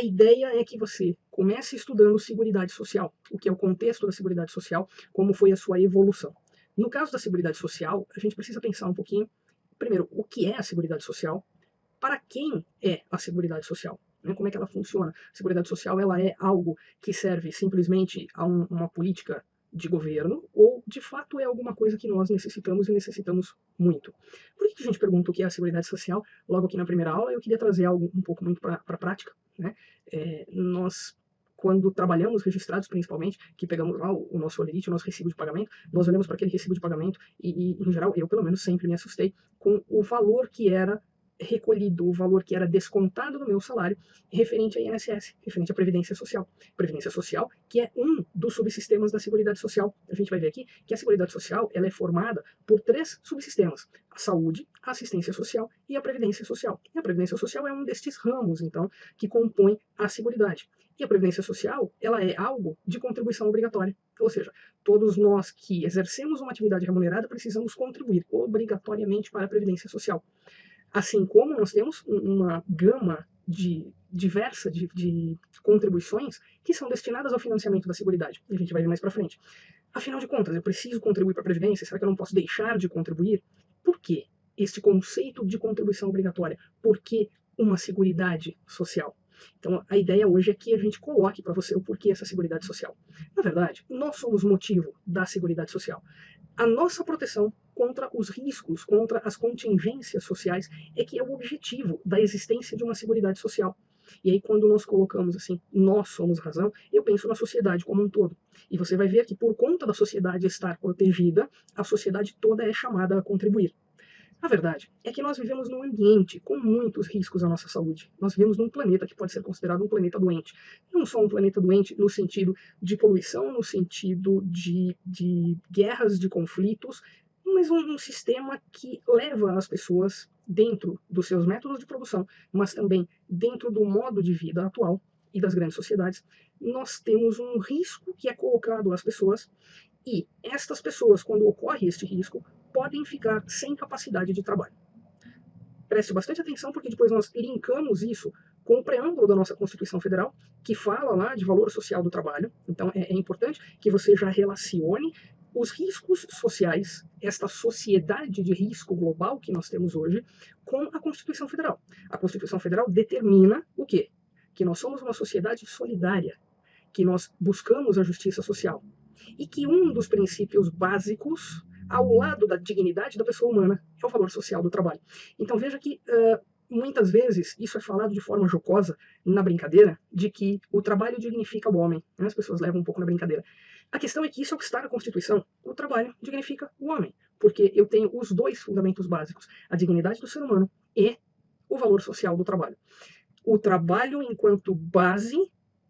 ideia é que você comece estudando Seguridade Social, o que é o contexto da Seguridade Social, como foi a sua evolução. No caso da Seguridade Social, a gente precisa pensar um pouquinho, primeiro, o que é a Seguridade Social, para quem é a Seguridade Social, né? Como é que ela funciona. A Seguridade Social ela é algo que serve simplesmente a uma política de governo ou, de fato, é alguma coisa que nós necessitamos e necessitamos muito. Por que a gente pergunta o que é a Seguridade Social? Logo aqui na primeira aula, eu queria trazer algo um pouco muito para a prática, né? Nós, quando trabalhamos registrados, principalmente, que pegamos lá o nosso holerite, o nosso recibo de pagamento, nós olhamos para aquele recibo de pagamento e, em geral, eu pelo menos sempre me assustei com o valor que era recolhido, o valor que era descontado do meu salário referente a INSS, referente à Previdência Social. Previdência Social, que é um dos subsistemas da Seguridade Social. A gente vai ver aqui que a Seguridade Social ela é formada por 3 subsistemas: a saúde, a assistência social e a Previdência Social. E a Previdência Social é um destes ramos, então, que compõe a Seguridade. E a Previdência Social, ela é algo de contribuição obrigatória. Ou seja, todos nós que exercemos uma atividade remunerada precisamos contribuir obrigatoriamente para a Previdência Social. Assim como nós temos uma gama diversa de contribuições que são destinadas ao financiamento da Seguridade. E a gente vai ver mais para frente. Afinal de contas, eu preciso contribuir para a Previdência? Será que eu não posso deixar de contribuir? Por que este conceito de contribuição obrigatória? Por que uma Seguridade Social? Então, a ideia hoje é que a gente coloque para você o porquê essa Seguridade Social. Na verdade, nós somos o motivo da Seguridade Social. A nossa proteção contra os riscos, contra as contingências sociais, é que é o objetivo da existência de uma Seguridade Social. E aí, quando nós colocamos assim, nós somos razão, eu penso na sociedade como um todo. E você vai ver que, por conta da sociedade estar protegida, a sociedade toda é chamada a contribuir. A verdade é que nós vivemos num ambiente com muitos riscos à nossa saúde. Nós vivemos num planeta que pode ser considerado um planeta doente. Não só um planeta doente no sentido de poluição, no sentido de guerras, de conflitos, mas um sistema que leva as pessoas dentro dos seus métodos de produção, mas também dentro do modo de vida atual e das grandes sociedades, nós temos um risco que é colocado às pessoas e estas pessoas, quando ocorre este risco, podem ficar sem capacidade de trabalho. Preste bastante atenção, porque depois nós linkamos isso com o preâmbulo da nossa Constituição Federal, que fala lá de valor social do trabalho. Então é importante que você já relacione os riscos sociais, esta sociedade de risco global que nós temos hoje, com a Constituição Federal. A Constituição Federal determina o quê? Que nós somos uma sociedade solidária, que nós buscamos a justiça social, e que um dos princípios básicos, ao lado da dignidade da pessoa humana, é o valor social do trabalho. Então veja que muitas vezes isso é falado de forma jocosa, na brincadeira, de que o trabalho dignifica o homem. As pessoas levam um pouco na brincadeira. A questão é que isso é o que está na Constituição. O trabalho dignifica o homem, porque eu tenho os 2 fundamentos básicos: a dignidade do ser humano e o valor social do trabalho. O trabalho enquanto base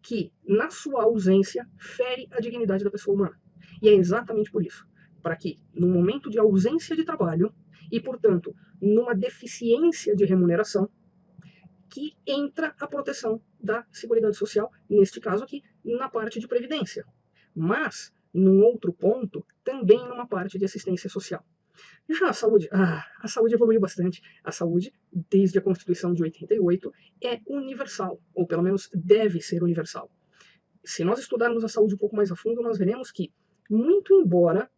que, na sua ausência, fere a dignidade da pessoa humana. E é exatamente por isso, para que, no momento de ausência de trabalho, e, portanto, numa deficiência de remuneração, que entra a proteção da Seguridade Social, neste caso aqui, na parte de previdência. Mas, num outro ponto, também numa parte de assistência social. Já a saúde evoluiu bastante. A saúde, desde a Constituição de 88, é universal, ou pelo menos deve ser universal. Se nós estudarmos a saúde um pouco mais a fundo, nós veremos que, muito embora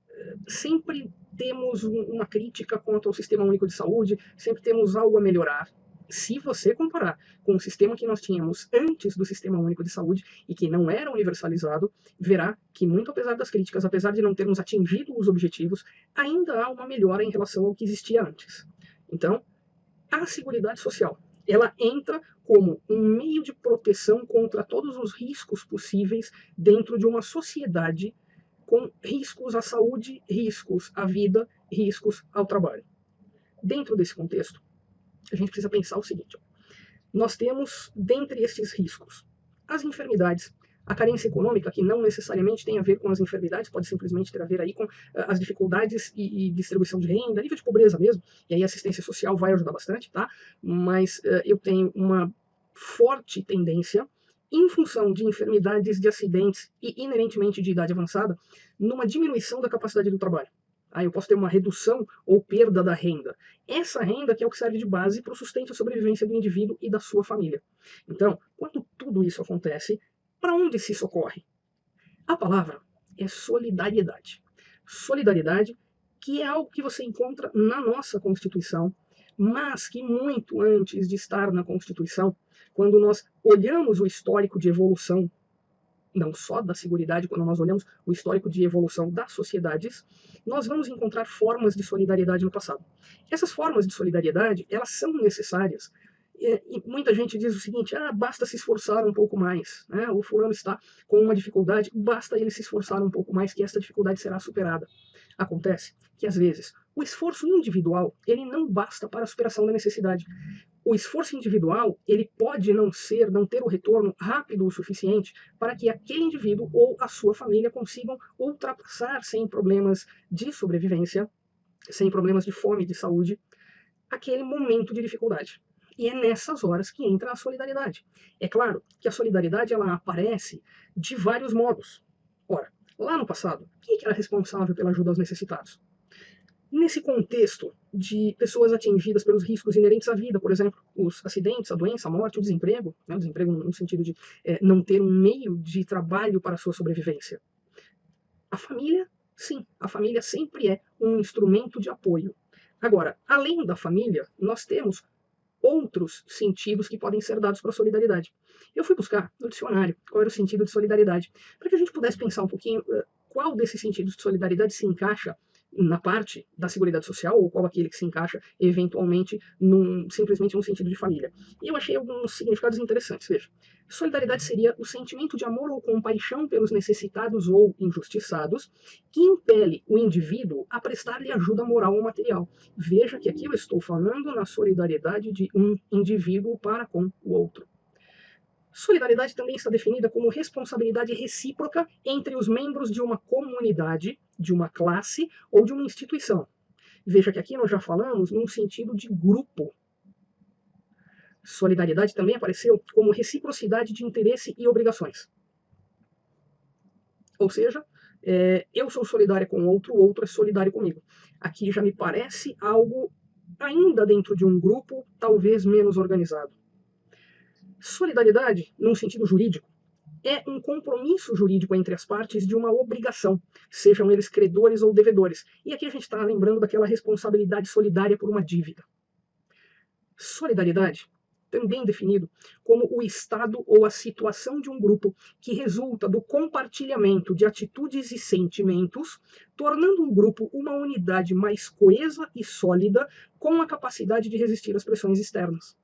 sempre temos uma crítica contra o Sistema Único de Saúde, sempre temos algo a melhorar. Se você comparar com o sistema que nós tínhamos antes do Sistema Único de Saúde e que não era universalizado, verá que, muito apesar das críticas, apesar de não termos atingido os objetivos, ainda há uma melhora em relação ao que existia antes. Então, a Seguridade Social, ela entra como um meio de proteção contra todos os riscos possíveis dentro de uma sociedade com riscos à saúde, riscos à vida, riscos ao trabalho. Dentro desse contexto, a gente precisa pensar o seguinte: nós temos, dentre estes riscos, as enfermidades, a carência econômica, que não necessariamente tem a ver com as enfermidades, pode simplesmente ter a ver aí com as dificuldades e distribuição de renda, nível de pobreza mesmo, e aí a assistência social vai ajudar bastante, tá? Mas eu tenho uma forte tendência, em função de enfermidades, de acidentes e inerentemente de idade avançada, numa diminuição da capacidade do trabalho. Eu posso ter uma redução ou perda da renda. Essa renda que é o que serve de base para o sustento e a sobrevivência do indivíduo e da sua família. Então, quando tudo isso acontece, para onde se socorre? A palavra é solidariedade. Solidariedade, que é algo que você encontra na nossa Constituição, mas que muito antes de estar na Constituição, quando nós olhamos o histórico de evolução, não só da seguridade, quando nós olhamos o histórico de evolução das sociedades, nós vamos encontrar formas de solidariedade no passado. Essas formas de solidariedade, elas são necessárias. E muita gente diz o seguinte, basta se esforçar um pouco mais, né? O fulano está com uma dificuldade, basta ele se esforçar um pouco mais que essa dificuldade será superada. Acontece que, às vezes, o esforço individual, ele não basta para a superação da necessidade. O esforço individual, ele pode não ter o retorno rápido o suficiente para que aquele indivíduo ou a sua família consigam ultrapassar sem problemas de sobrevivência, sem problemas de fome e de saúde, aquele momento de dificuldade. E é nessas horas que entra a solidariedade. É claro que a solidariedade ela aparece de vários modos. Ora, lá no passado, quem era responsável pela ajuda aos necessitados? Nesse contexto de pessoas atingidas pelos riscos inerentes à vida, por exemplo, os acidentes, a doença, a morte, o desemprego, né? O desemprego no sentido de não ter um meio de trabalho para a sua sobrevivência. A família, sim, a família sempre é um instrumento de apoio. Agora, além da família, nós temos outros sentidos que podem ser dados para a solidariedade. Eu fui buscar no dicionário qual era o sentido de solidariedade, para que a gente pudesse pensar um pouquinho qual desses sentidos de solidariedade se encaixa na parte da seguridade social, ou qual aquele que se encaixa, eventualmente, simplesmente num sentido de família. E eu achei alguns significados interessantes. Veja, solidariedade seria o sentimento de amor ou compaixão pelos necessitados ou injustiçados, que impele o indivíduo a prestar-lhe ajuda moral ou material. Veja que aqui eu estou falando na solidariedade de um indivíduo para com o outro. Solidariedade também está definida como responsabilidade recíproca entre os membros de uma comunidade, de uma classe ou de uma instituição. Veja que aqui nós já falamos num sentido de grupo. Solidariedade também apareceu como reciprocidade de interesse e obrigações. Ou seja, eu sou solidária com o outro é solidário comigo. Aqui já me parece algo ainda dentro de um grupo, talvez menos organizado. Solidariedade, num sentido jurídico, é um compromisso jurídico entre as partes de uma obrigação, sejam eles credores ou devedores. E aqui a gente está lembrando daquela responsabilidade solidária por uma dívida. Solidariedade, também definido como o estado ou a situação de um grupo que resulta do compartilhamento de atitudes e sentimentos, tornando um grupo uma unidade mais coesa e sólida, com a capacidade de resistir às pressões externas.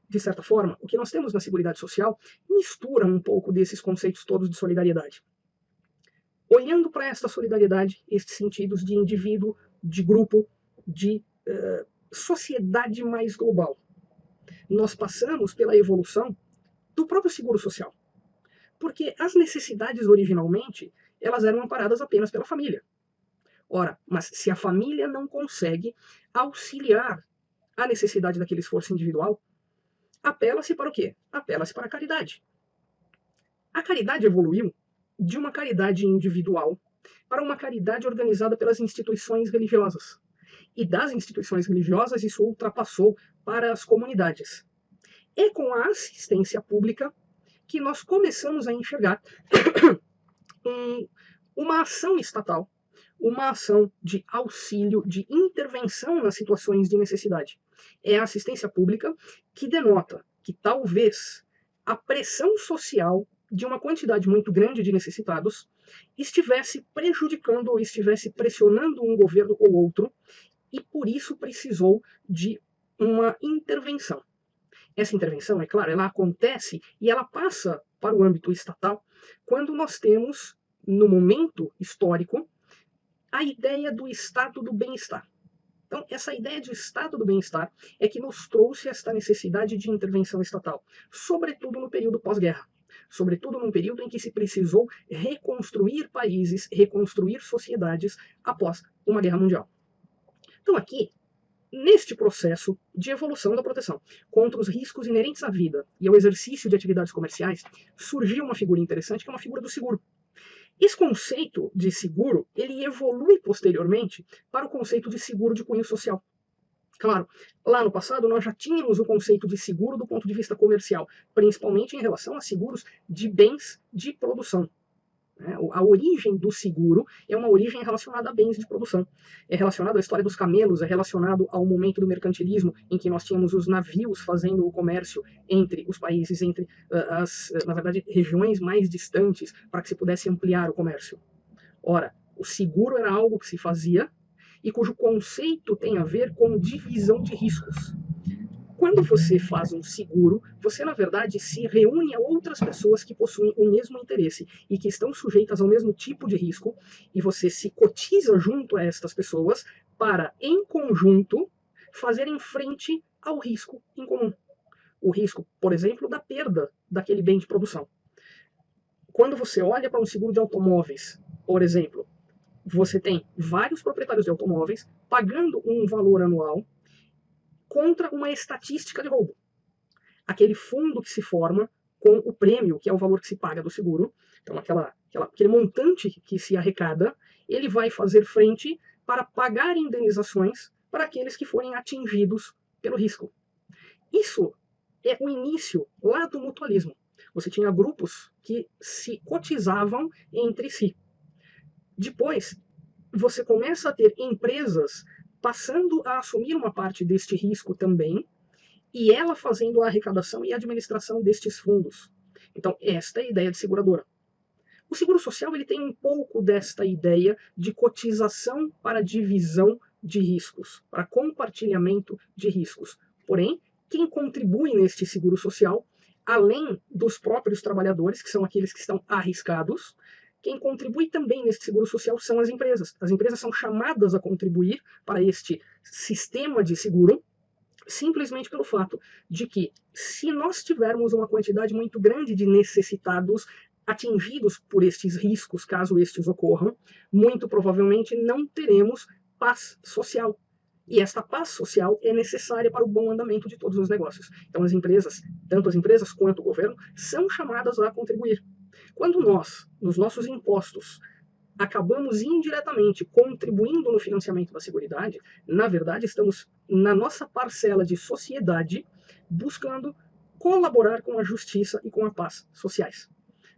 De certa forma, o que nós temos na Seguridade Social mistura um pouco desses conceitos todos de solidariedade. Olhando para esta solidariedade, estes sentidos de indivíduo, de grupo, de sociedade mais global, nós passamos pela evolução do próprio seguro social. Porque as necessidades originalmente, elas eram amparadas apenas pela família. Ora, mas se a família não consegue auxiliar a necessidade daquele esforço individual, apela-se para o quê? Apela-se para a caridade. A caridade evoluiu de uma caridade individual para uma caridade organizada pelas instituições religiosas. E das instituições religiosas isso ultrapassou para as comunidades. É com a assistência pública que nós começamos a enxergar uma ação estatal, uma ação de auxílio, de intervenção nas situações de necessidade. É a assistência pública que denota que talvez a pressão social de uma quantidade muito grande de necessitados estivesse prejudicando ou estivesse pressionando um governo ou outro e por isso precisou de uma intervenção. Essa intervenção, é claro, ela acontece e ela passa para o âmbito estatal quando nós temos, no momento histórico, a ideia do estado do bem-estar. Então, essa ideia de estado do bem-estar é que nos trouxe esta necessidade de intervenção estatal, sobretudo no período pós-guerra, sobretudo num período em que se precisou reconstruir países, reconstruir sociedades após uma guerra mundial. Então, aqui, neste processo de evolução da proteção contra os riscos inerentes à vida e ao exercício de atividades comerciais, surgiu uma figura interessante, que é uma figura do seguro. Esse conceito de seguro, ele evolui posteriormente para o conceito de seguro de cunho social. Claro, lá no passado nós já tínhamos o conceito de seguro do ponto de vista comercial, principalmente em relação a seguros de bens de produção. A origem do seguro é uma origem relacionada a bens de produção. É relacionado à história dos camelos, é relacionado ao momento do mercantilismo, em que nós tínhamos os navios fazendo o comércio entre os países, entre na verdade, regiões mais distantes, para que se pudesse ampliar o comércio. Ora, o seguro era algo que se fazia e cujo conceito tem a ver com divisão de riscos. Quando você faz um seguro, você, na verdade, se reúne a outras pessoas que possuem o mesmo interesse e que estão sujeitas ao mesmo tipo de risco, e você se cotiza junto a estas pessoas para, em conjunto, fazerem frente ao risco em comum. O risco, por exemplo, da perda daquele bem de produção. Quando você olha para um seguro de automóveis, por exemplo, você tem vários proprietários de automóveis pagando um valor anual contra uma estatística de roubo. Aquele fundo que se forma com o prêmio, que é o valor que se paga do seguro, então aquele montante que se arrecada, ele vai fazer frente para pagar indenizações para aqueles que forem atingidos pelo risco. Isso é o início lá do mutualismo. Você tinha grupos que se cotizavam entre si. Depois, você começa a ter empresas passando a assumir uma parte deste risco também, e ela fazendo a arrecadação e a administração destes fundos. Então, esta é a ideia de seguradora. O seguro social ele tem um pouco desta ideia de cotização para divisão de riscos, para compartilhamento de riscos. Porém, quem contribui neste seguro social, além dos próprios trabalhadores, que são aqueles que estão arriscados, quem contribui também neste seguro social são as empresas. As empresas são chamadas a contribuir para este sistema de seguro, simplesmente pelo fato de que, se nós tivermos uma quantidade muito grande de necessitados atingidos por estes riscos, caso estes ocorram, muito provavelmente não teremos paz social. E esta paz social é necessária para o bom andamento de todos os negócios. Então as empresas, tanto as empresas quanto o governo, são chamadas a contribuir. Quando nós, nos nossos impostos, acabamos indiretamente contribuindo no financiamento da Seguridade, na verdade estamos, na nossa parcela de sociedade, buscando colaborar com a justiça e com a paz sociais.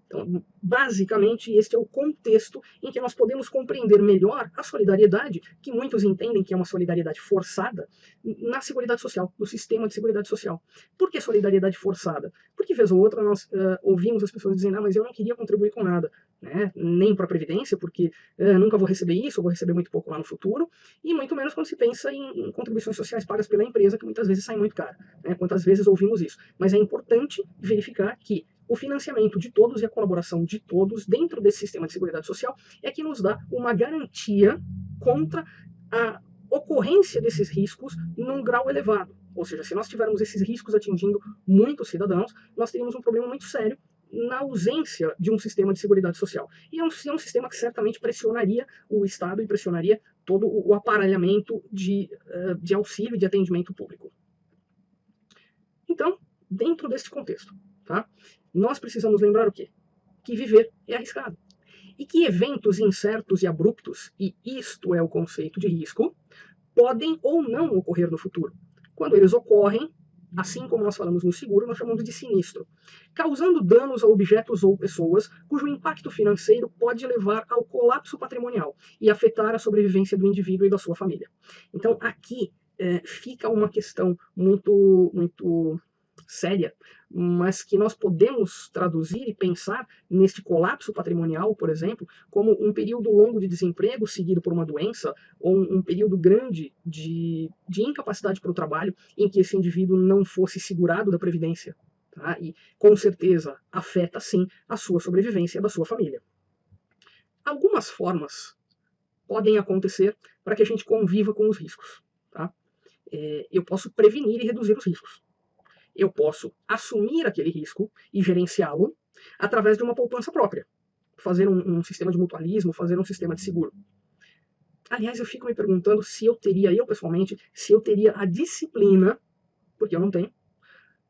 Então, basicamente, este é o contexto em que nós podemos compreender melhor a solidariedade, que muitos entendem que é uma solidariedade forçada, na Seguridade Social, no sistema de Seguridade Social. Por que solidariedade forçada? Porque, vez ou outra, nós ouvimos as pessoas dizendo, mas eu não queria contribuir com nada, né? Nem para a Previdência, porque nunca vou receber isso, ou vou receber muito pouco lá no futuro, e muito menos quando se pensa em contribuições sociais pagas pela empresa, que muitas vezes saem muito caro. Né? Quantas vezes ouvimos isso? Mas é importante verificar que o financiamento de todos e a colaboração de todos dentro desse sistema de seguridade social é que nos dá uma garantia contra a ocorrência desses riscos num grau elevado. Ou seja, se nós tivermos esses riscos atingindo muitos cidadãos, nós teríamos um problema muito sério na ausência de um sistema de seguridade social. E é um sistema que certamente pressionaria o Estado e pressionaria todo o aparelhamento de auxílio e de atendimento público. Então, dentro deste contexto, tá? Nós precisamos lembrar o quê? Que viver é arriscado. E que eventos incertos e abruptos, e isto é o conceito de risco, podem ou não ocorrer no futuro. Quando eles ocorrem, assim como nós falamos no seguro, nós chamamos de sinistro, causando danos a objetos ou pessoas cujo impacto financeiro pode levar ao colapso patrimonial e afetar a sobrevivência do indivíduo e da sua família. Então, aqui fica uma questão muito séria, mas que nós podemos traduzir e pensar neste colapso patrimonial, por exemplo, como um período longo de desemprego seguido por uma doença, ou um período grande de incapacidade para o trabalho, em que esse indivíduo não fosse segurado da Previdência. Tá? E, com certeza, afeta, sim, a sua sobrevivência e a da sua família. Algumas formas podem acontecer para que a gente conviva com os riscos. Tá? Eu posso prevenir e reduzir os riscos. Eu posso assumir aquele risco e gerenciá-lo através de uma poupança própria. Fazer um sistema de mutualismo, fazer um sistema de seguro. Aliás, eu fico me perguntando se eu pessoalmente, se eu teria a disciplina, porque eu não tenho,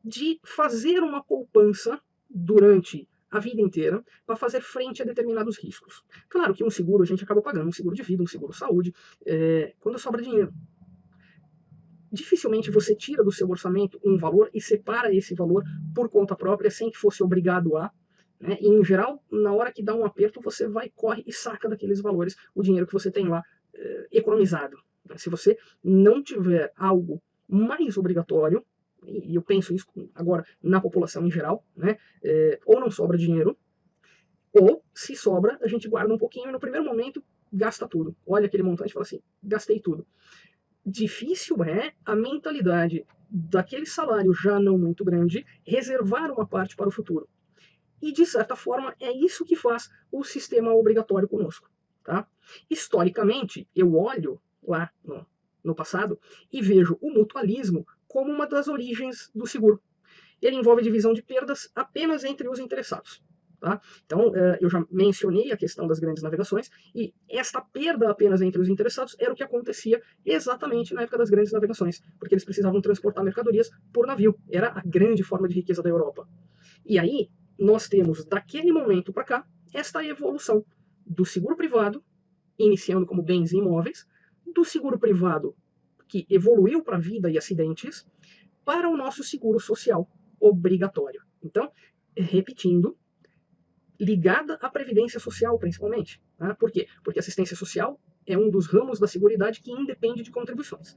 de fazer uma poupança durante a vida inteira para fazer frente a determinados riscos. Claro que um seguro a gente acaba pagando, um seguro de vida, um seguro saúde, quando sobra dinheiro. Dificilmente você tira do seu orçamento um valor e separa esse valor por conta própria sem que fosse obrigado a. Né? E, em geral, na hora que dá um aperto, você vai, corre e saca daqueles valores o dinheiro que você tem lá economizado. Se você não tiver algo mais obrigatório, e eu penso isso agora na população em geral, né? Ou não sobra dinheiro, ou se sobra, a gente guarda um pouquinho e no primeiro momento gasta tudo. Olha aquele montante e fala assim, gastei tudo. Difícil é a mentalidade daquele salário já não muito grande reservar uma parte para o futuro. E, de certa forma, é isso que faz o sistema obrigatório conosco. Tá? Historicamente, eu olho lá no passado e vejo o mutualismo como uma das origens do seguro. Ele envolve divisão de perdas apenas entre os interessados. Tá? Então, eu já mencionei a questão das grandes navegações, e esta perda apenas entre os interessados era o que acontecia exatamente na época das grandes navegações, porque eles precisavam transportar mercadorias por navio. Era a grande forma de riqueza da Europa. E aí, nós temos, daquele momento para cá, esta evolução do seguro privado, iniciando como bens imóveis, do seguro privado, que evoluiu para vida e acidentes, para o nosso seguro social obrigatório. Então, repetindo, ligada à previdência social, principalmente. Tá? Por quê? Porque a assistência social é um dos ramos da Seguridade que independe de contribuições.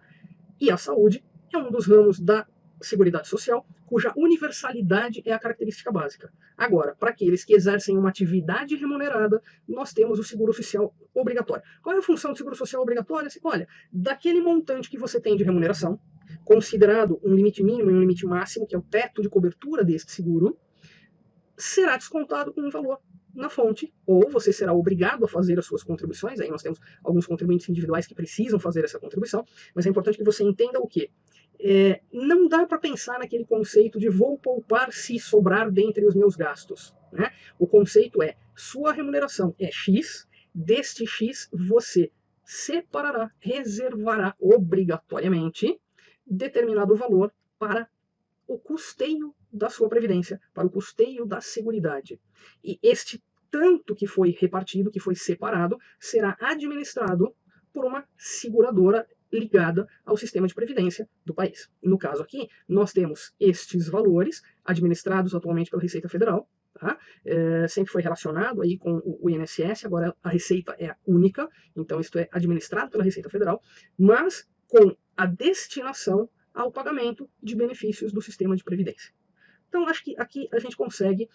E a saúde é um dos ramos da Seguridade Social, cuja universalidade é a característica básica. Agora, para aqueles que exercem uma atividade remunerada, nós temos o seguro social obrigatório. Qual é a função do seguro social obrigatório? Olha, daquele montante que você tem de remuneração, considerado um limite mínimo e um limite máximo, que é o teto de cobertura deste seguro, será descontado um valor na fonte, ou você será obrigado a fazer as suas contribuições. Aí nós temos alguns contribuintes individuais que precisam fazer essa contribuição, mas é importante que você entenda o quê? Não dá para pensar naquele conceito de vou poupar se sobrar dentre os meus gastos. Né? O conceito é, sua remuneração é X, deste X você separará, reservará obrigatoriamente determinado valor para o custeio da sua previdência, para o custeio da seguridade. E este tanto que foi repartido, que foi separado, será administrado por uma seguradora ligada ao sistema de previdência do país. No caso aqui, nós temos estes valores administrados atualmente pela Receita Federal, tá? Sempre foi relacionado aí com o INSS, agora a Receita é única, então isto é administrado pela Receita Federal, mas com a destinação ao pagamento de benefícios do sistema de previdência. Então, acho que aqui a gente consegue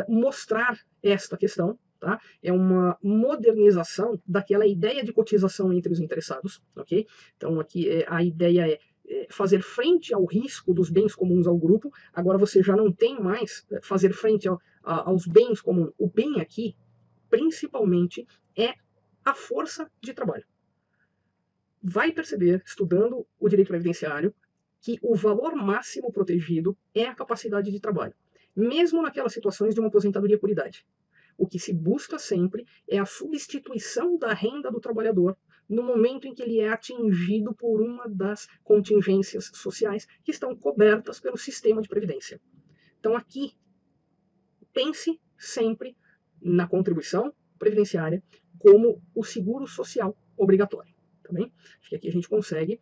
mostrar esta questão. Tá? É uma modernização daquela ideia de cotização entre os interessados. Okay? Então, aqui a ideia é fazer frente ao risco dos bens comuns ao grupo. Agora você já não tem mais fazer frente aos bens comuns. O bem aqui, principalmente, é a força de trabalho. Vai perceber, estudando o direito previdenciário, que o valor máximo protegido é a capacidade de trabalho, mesmo naquelas situações de uma aposentadoria por idade. O que se busca sempre é a substituição da renda do trabalhador no momento em que ele é atingido por uma das contingências sociais que estão cobertas pelo sistema de previdência. Então aqui, pense sempre na contribuição previdenciária como o seguro social obrigatório. Tá bem? Acho que aqui a gente consegue.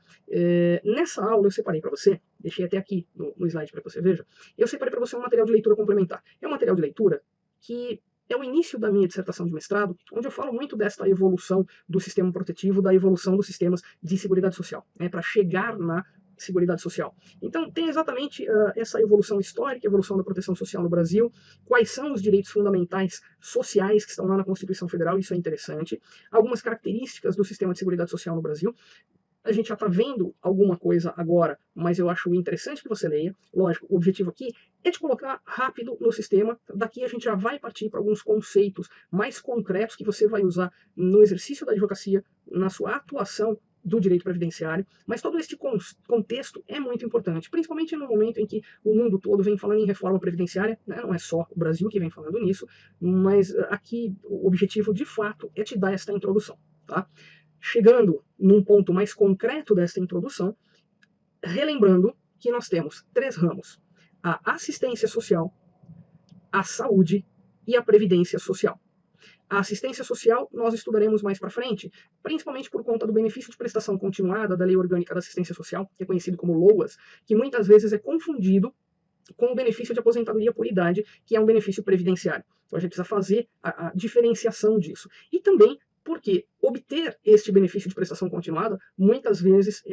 Nessa aula eu separei para você, deixei até aqui no slide para que você veja, eu separei para você um material de leitura complementar. É um material de leitura que é o início da minha dissertação de mestrado, onde eu falo muito desta evolução do sistema protetivo, da evolução dos sistemas de seguridade social, para chegar na Seguridade Social. Então, tem exatamente essa evolução histórica, evolução da proteção social no Brasil, quais são os direitos fundamentais sociais que estão lá na Constituição Federal, isso é interessante, algumas características do sistema de seguridade social no Brasil. A gente já está vendo alguma coisa agora, mas eu acho interessante que você leia. Lógico, o objetivo aqui é te colocar rápido no sistema. Daqui a gente já vai partir para alguns conceitos mais concretos que você vai usar no exercício da advocacia, na sua atuação do direito previdenciário, mas todo este contexto é muito importante, principalmente no momento em que o mundo todo vem falando em reforma previdenciária, né? Não é só o Brasil que vem falando nisso, mas aqui o objetivo de fato é te dar esta introdução. Tá? Chegando num ponto mais concreto desta introdução, relembrando que nós temos 3 ramos: a assistência social, a saúde e a previdência social. A assistência social nós estudaremos mais para frente, principalmente por conta do benefício de prestação continuada da Lei Orgânica da Assistência Social, que é conhecido como LOAS, que muitas vezes é confundido com o benefício de aposentadoria por idade, que é um benefício previdenciário. Então a gente precisa fazer a diferenciação disso. E também porque obter este benefício de prestação continuada, muitas vezes,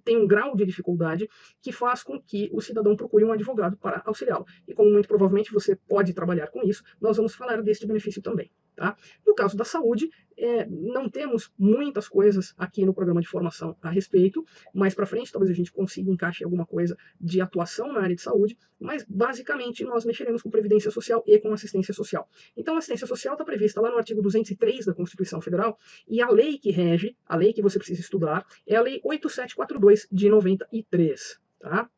tem um grau de dificuldade que faz com que o cidadão procure um advogado para auxiliá-lo. E como muito provavelmente você pode trabalhar com isso, nós vamos falar deste benefício também. Tá? No caso da saúde, não temos muitas coisas aqui no programa de formação a respeito. Mais para frente, talvez a gente consiga encaixar alguma coisa de atuação na área de saúde, mas basicamente nós mexeremos com previdência social e com assistência social. Então, a assistência social está prevista lá no artigo 203 da Constituição Federal, e a lei que rege, a lei que você precisa estudar, é a Lei 8742 de 93. Tá?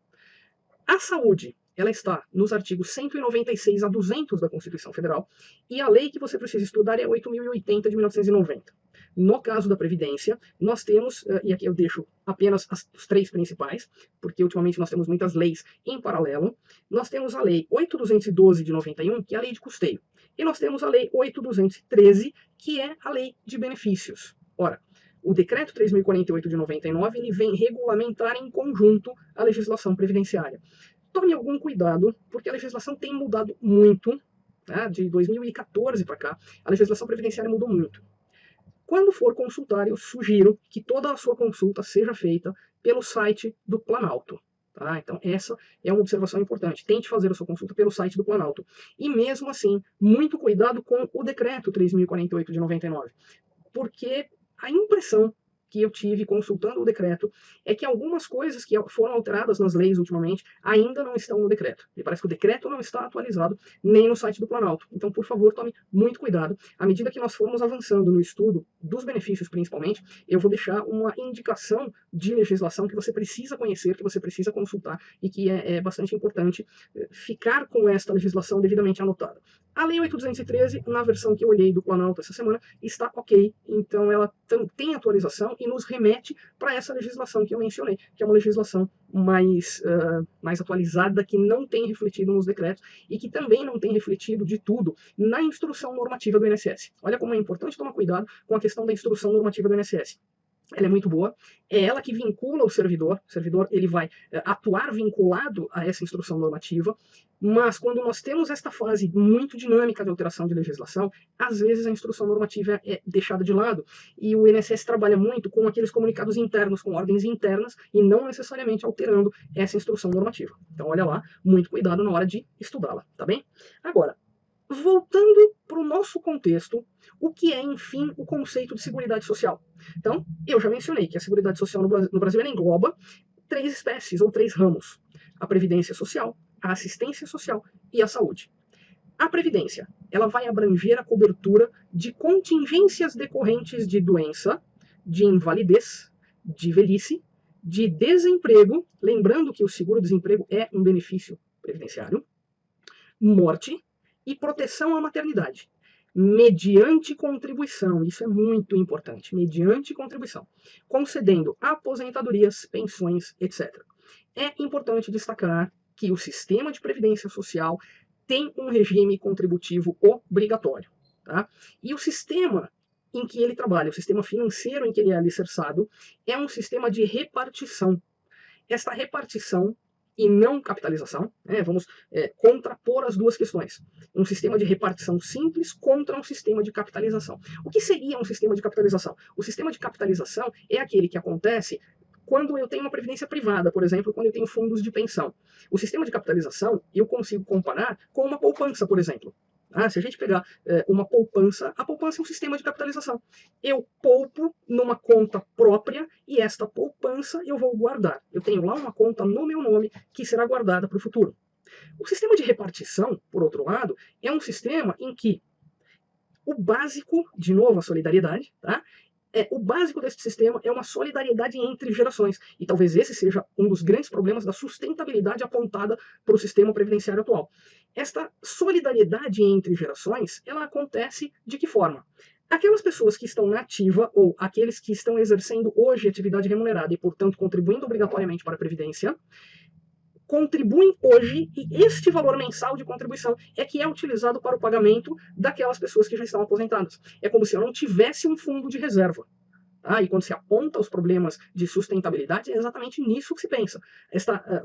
A saúde, ela está nos artigos 196 a 200 da Constituição Federal, e a lei que você precisa estudar é 8.080 de 1990. No caso da Previdência, nós temos, e aqui eu deixo apenas os três principais, porque ultimamente nós temos muitas leis em paralelo. Nós temos a Lei 8.212 de 91, que é a lei de custeio. E nós temos a Lei 8.213, que é a lei de benefícios. Ora, o Decreto 3.048 de 99, ele vem regulamentar em conjunto a legislação previdenciária. Tome algum cuidado, porque a legislação tem mudado muito, tá? De 2014 para cá, a legislação previdenciária mudou muito. Quando for consultar, eu sugiro que toda a sua consulta seja feita pelo site do Planalto. Tá? Então, essa é uma observação importante. Tente fazer a sua consulta pelo site do Planalto. E mesmo assim, muito cuidado com o Decreto 3.048 de 99, porque a impressão que eu tive consultando o decreto é que algumas coisas que foram alteradas nas leis ultimamente ainda não estão no decreto. Me parece que o decreto não está atualizado nem no site do Planalto. Então, por favor, tome muito cuidado. À medida que nós formos avançando no estudo dos benefícios, principalmente, eu vou deixar uma indicação de legislação que você precisa conhecer, que você precisa consultar e que é bastante importante ficar com esta legislação devidamente anotada. A Lei 8.213, na versão que eu olhei do Planalto essa semana, está ok. Então, ela tem atualização e nos remete para essa legislação que eu mencionei, que é uma legislação mais atualizada, que não tem refletido nos decretos e que também não tem refletido de tudo na instrução normativa do INSS. Olha como é importante tomar cuidado com a questão da instrução normativa do INSS. Ela é muito boa, é ela que vincula o servidor ele vai atuar vinculado a essa instrução normativa, mas quando nós temos esta fase muito dinâmica de alteração de legislação, às vezes a instrução normativa é deixada de lado, e o INSS trabalha muito com aqueles comunicados internos, com ordens internas, e não necessariamente alterando essa instrução normativa. Então olha lá, muito cuidado na hora de estudá-la, tá bem? Agora, voltando para o nosso contexto, o que é, enfim, o conceito de seguridade social? Então, eu já mencionei que a seguridade social no Brasil ela engloba três espécies ou três ramos: a previdência social, a assistência social e a saúde. A previdência, ela vai abranger a cobertura de contingências decorrentes de doença, de invalidez, de velhice, de desemprego, lembrando que o seguro-desemprego é um benefício previdenciário, morte e proteção à maternidade, mediante contribuição, isso é muito importante, mediante contribuição, concedendo aposentadorias, pensões, etc. É importante destacar que o sistema de previdência social tem um regime contributivo obrigatório, tá? E o sistema em que ele trabalha, o sistema financeiro em que ele é alicerçado, é um sistema de repartição. Esta repartição e não capitalização, vamos contrapor as duas questões. Um sistema de repartição simples contra um sistema de capitalização. O que seria um sistema de capitalização? O sistema de capitalização é aquele que acontece quando eu tenho uma previdência privada, por exemplo, quando eu tenho fundos de pensão. O sistema de capitalização eu consigo comparar com uma poupança, por exemplo. Se a gente pegar uma poupança, a poupança é um sistema de capitalização. Eu poupo numa conta própria e esta poupança eu vou guardar. Eu tenho lá uma conta no meu nome que será guardada para o futuro. O sistema de repartição, por outro lado, é um sistema em que o básico, de novo a solidariedade, tá? O básico desse sistema é uma solidariedade entre gerações. E talvez esse seja um dos grandes problemas da sustentabilidade apontada para o sistema previdenciário atual. Esta solidariedade entre gerações, ela acontece de que forma? Aquelas pessoas que estão na ativa, ou aqueles que estão exercendo hoje atividade remunerada e, portanto, contribuindo obrigatoriamente para a Previdência, contribuem hoje, e este valor mensal de contribuição é que é utilizado para o pagamento daquelas pessoas que já estão aposentadas. É como se eu não tivesse um fundo de reserva. E quando se aponta os problemas de sustentabilidade, é exatamente nisso que se pensa.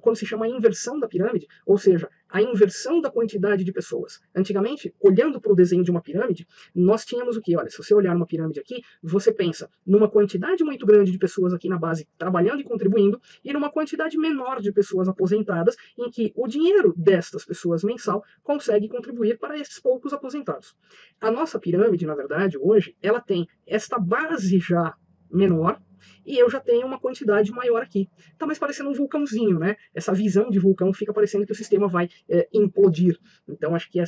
Quando se chama a inversão da pirâmide, ou seja, a inversão da quantidade de pessoas. Antigamente, olhando para o desenho de uma pirâmide, nós tínhamos o quê? Olha, se você olhar uma pirâmide aqui, você pensa numa quantidade muito grande de pessoas aqui na base trabalhando e contribuindo, e numa quantidade menor de pessoas aposentadas, em que o dinheiro destas pessoas mensal consegue contribuir para esses poucos aposentados. A nossa pirâmide, na verdade, hoje, ela tem esta base já menor, e eu já tenho uma quantidade maior aqui. Tá mais parecendo um vulcãozinho, né? Essa visão de vulcão fica parecendo que o sistema vai implodir. Então acho que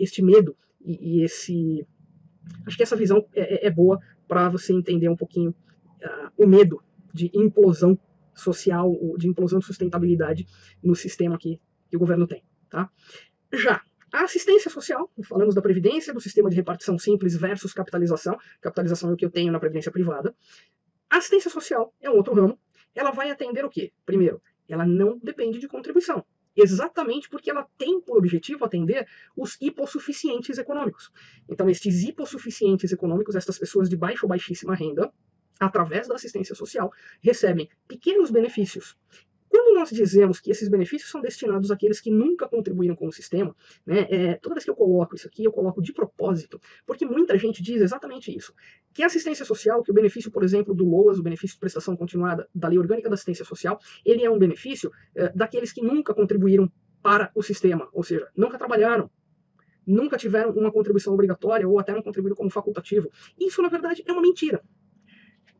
este medo acho que essa visão é boa para você entender um pouquinho o medo de implosão social, de implosão de sustentabilidade no sistema que o governo tem, tá? Já a assistência social, falamos da previdência, do sistema de repartição simples versus capitalização. Capitalização é o que eu tenho na previdência privada. A assistência social é um outro ramo. Ela vai atender o quê? Primeiro, ela não depende de contribuição. Exatamente porque ela tem por objetivo atender os hipossuficientes econômicos. Então, estes hipossuficientes econômicos, estas pessoas de baixa ou baixíssima renda, através da assistência social, recebem pequenos benefícios. Quando nós dizemos que esses benefícios são destinados àqueles que nunca contribuíram com o sistema, né, toda vez que eu coloco isso aqui, eu coloco de propósito, porque muita gente diz exatamente isso, que a assistência social, que o benefício, por exemplo, do LOAS, o benefício de prestação continuada da Lei Orgânica da Assistência Social, ele é um benefício daqueles que nunca contribuíram para o sistema, ou seja, nunca trabalharam, nunca tiveram uma contribuição obrigatória ou até não contribuíram como facultativo. Isso, na verdade, é uma mentira.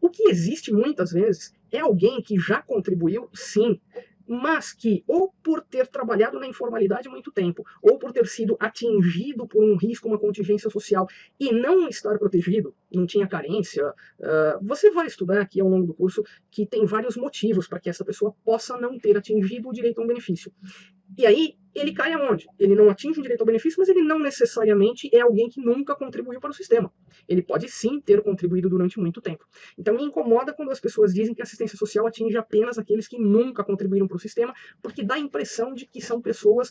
O que existe muitas vezes é alguém que já contribuiu, sim, mas que, ou por ter trabalhado na informalidade há muito tempo, ou por ter sido atingido por um risco, uma contingência social, e não estar protegido, não tinha carência, você vai estudar aqui ao longo do curso que tem vários motivos para que essa pessoa possa não ter atingido o direito a um benefício. E aí, ele cai aonde? Ele não atinge o direito ao benefício, mas ele não necessariamente é alguém que nunca contribuiu para o sistema. Ele pode sim ter contribuído durante muito tempo. Então me incomoda quando as pessoas dizem que a assistência social atinge apenas aqueles que nunca contribuíram para o sistema, porque dá a impressão de que são pessoas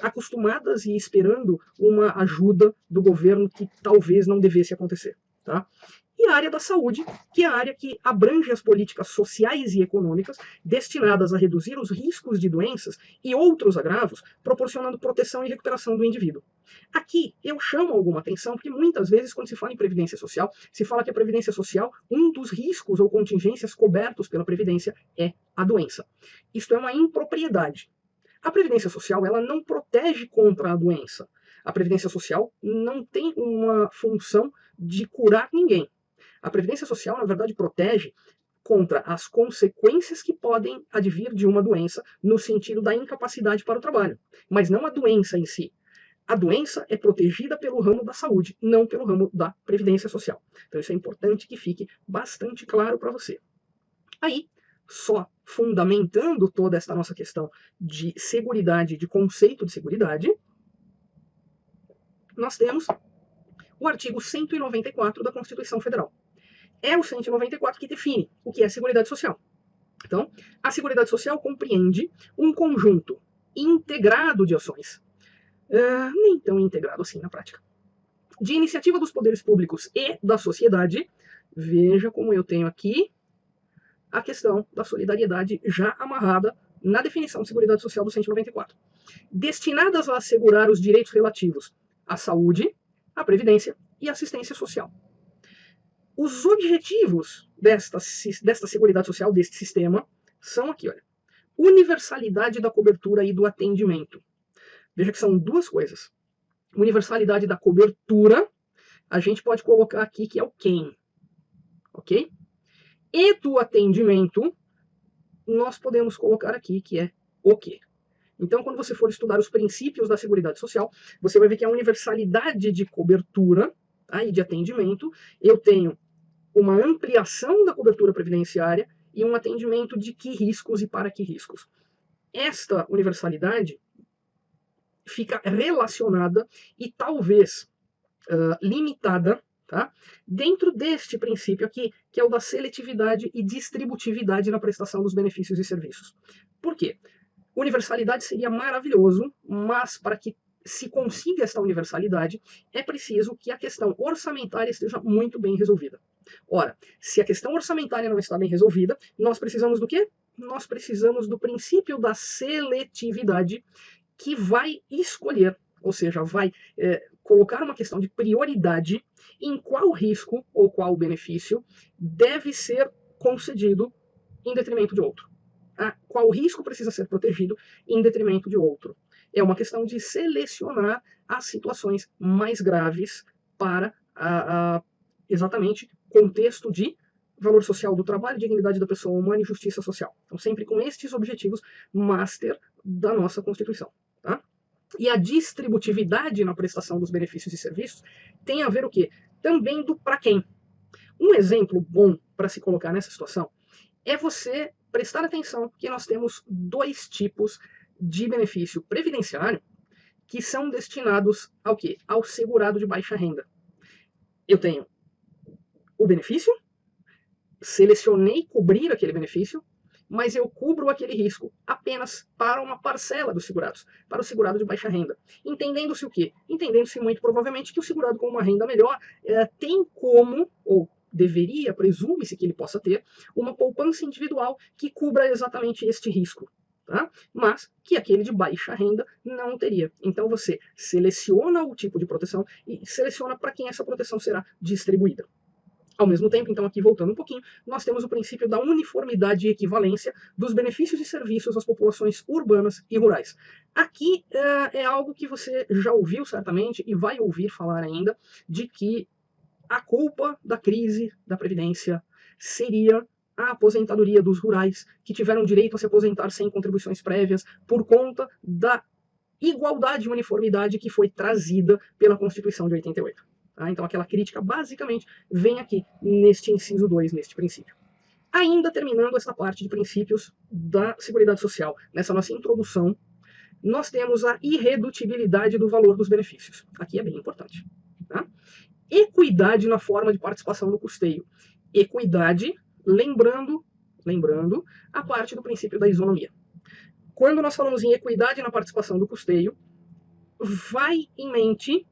acostumadas e esperando uma ajuda do governo que talvez não devesse acontecer. Tá? E a área da saúde, que é a área que abrange as políticas sociais e econômicas destinadas a reduzir os riscos de doenças e outros agravos, proporcionando proteção e recuperação do indivíduo. Aqui eu chamo alguma atenção, porque muitas vezes, quando se fala em previdência social, se fala que a previdência social, um dos riscos ou contingências cobertos pela previdência é a doença. Isto é uma impropriedade. A previdência social, ela não protege contra a doença. A previdência social não tem uma função de curar ninguém. A previdência social, na verdade, protege contra as consequências que podem advir de uma doença no sentido da incapacidade para o trabalho, mas não a doença em si. A doença é protegida pelo ramo da saúde, não pelo ramo da previdência social. Então isso é importante que fique bastante claro para você. Aí, só fundamentando toda esta nossa questão de seguridade, de conceito de seguridade, nós temos o artigo 194 da Constituição Federal. É o 194 que define o que é Seguridade Social. Então, a Seguridade Social compreende um conjunto integrado de ações, nem tão integrado assim na prática, de iniciativa dos poderes públicos e da sociedade. Veja como eu tenho aqui a questão da solidariedade já amarrada na definição de Seguridade Social do 194. Destinadas a assegurar os direitos relativos à saúde, à previdência e à assistência social. Os objetivos desta Seguridade Social, deste sistema, são aqui, olha. Universalidade da cobertura e do atendimento. Veja que são duas coisas. Universalidade da cobertura, a gente pode colocar aqui que é o quem. Ok? E do atendimento, nós podemos colocar aqui que é o quê. Então, quando você for estudar os princípios da Seguridade Social, você vai ver que a universalidade de cobertura, tá, e de atendimento, eu tenho uma ampliação da cobertura previdenciária e um atendimento de que riscos e para que riscos. Esta universalidade fica relacionada e talvez limitada, tá, dentro deste princípio aqui, que é o da seletividade e distributividade na prestação dos benefícios e serviços. Por quê? Universalidade seria maravilhoso, mas para que se consiga esta universalidade, é preciso que a questão orçamentária esteja muito bem resolvida. Ora, se a questão orçamentária não está bem resolvida, nós precisamos do quê? Nós precisamos do princípio da seletividade, que vai escolher, ou seja, vai colocar uma questão de prioridade em qual risco ou qual benefício deve ser concedido em detrimento de outro. Qual risco precisa ser protegido em detrimento de outro. É uma questão de selecionar as situações mais graves para exatamente contexto de valor social do trabalho, dignidade da pessoa humana e justiça social. Então, sempre com estes objetivos master da nossa Constituição. Tá? E a distributividade na prestação dos benefícios e serviços tem a ver o quê? Também do para quem. Um exemplo bom para se colocar nessa situação é você prestar atenção que nós temos dois tipos de benefício previdenciário que são destinados ao quê? Ao segurado de baixa renda. Eu tenho o benefício, selecionei cobrir aquele benefício, mas eu cubro aquele risco apenas para uma parcela dos segurados, para o segurado de baixa renda. Entendendo-se o quê? Entendendo-se muito provavelmente que o segurado com uma renda melhor tem como, ou deveria, presume-se que ele possa ter, uma poupança individual que cubra exatamente este risco. Tá? Mas que aquele de baixa renda não teria. Então você seleciona o tipo de proteção e seleciona para quem essa proteção será distribuída. Ao mesmo tempo, então, aqui voltando um pouquinho, nós temos o princípio da uniformidade e equivalência dos benefícios e serviços às populações urbanas e rurais. Aqui é algo que você já ouviu certamente e vai ouvir falar ainda, de que a culpa da crise da Previdência seria a aposentadoria dos rurais, que tiveram direito a se aposentar sem contribuições prévias por conta da igualdade e uniformidade que foi trazida pela Constituição de 88. Então, aquela crítica basicamente vem aqui neste inciso 2, neste princípio. Ainda terminando essa parte de princípios da Seguridade Social, nessa nossa introdução, nós temos a irredutibilidade do valor dos benefícios. Aqui é bem importante. Tá? Equidade na forma de participação no custeio. Equidade, lembrando a parte do princípio da isonomia. Quando nós falamos em equidade na participação do custeio, vai em mente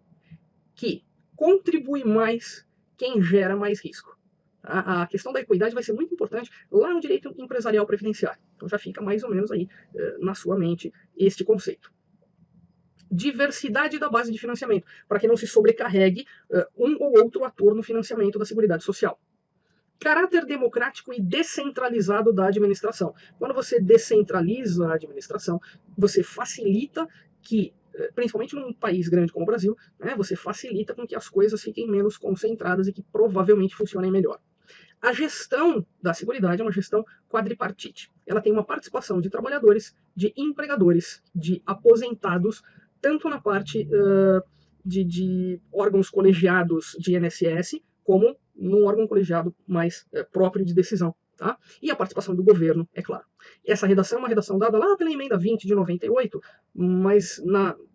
que contribui mais quem gera mais risco. A questão da equidade vai ser muito importante lá no direito empresarial previdenciário. Então já fica mais ou menos aí na sua mente este conceito. Diversidade da base de financiamento, para que não se sobrecarregue um ou outro ator no financiamento da Seguridade Social. Caráter democrático e descentralizado da administração. Quando você descentraliza a administração, você facilita que, principalmente num país grande como o Brasil, né, você facilita com que as coisas fiquem menos concentradas e que provavelmente funcionem melhor. A gestão da Seguridade é uma gestão quadripartite. Ela tem uma participação de trabalhadores, de empregadores, de aposentados, tanto na parte de órgãos colegiados de INSS, como num órgão colegiado mais próprio de decisão. Tá? E a participação do governo, é claro. Essa redação é uma redação dada lá pela emenda 20 de 98, mas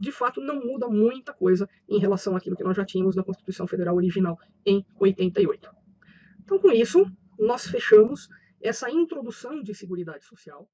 de fato não muda muita coisa em relação àquilo que nós já tínhamos na Constituição Federal original em 88. Então, com isso, nós fechamos essa introdução de Seguridade Social.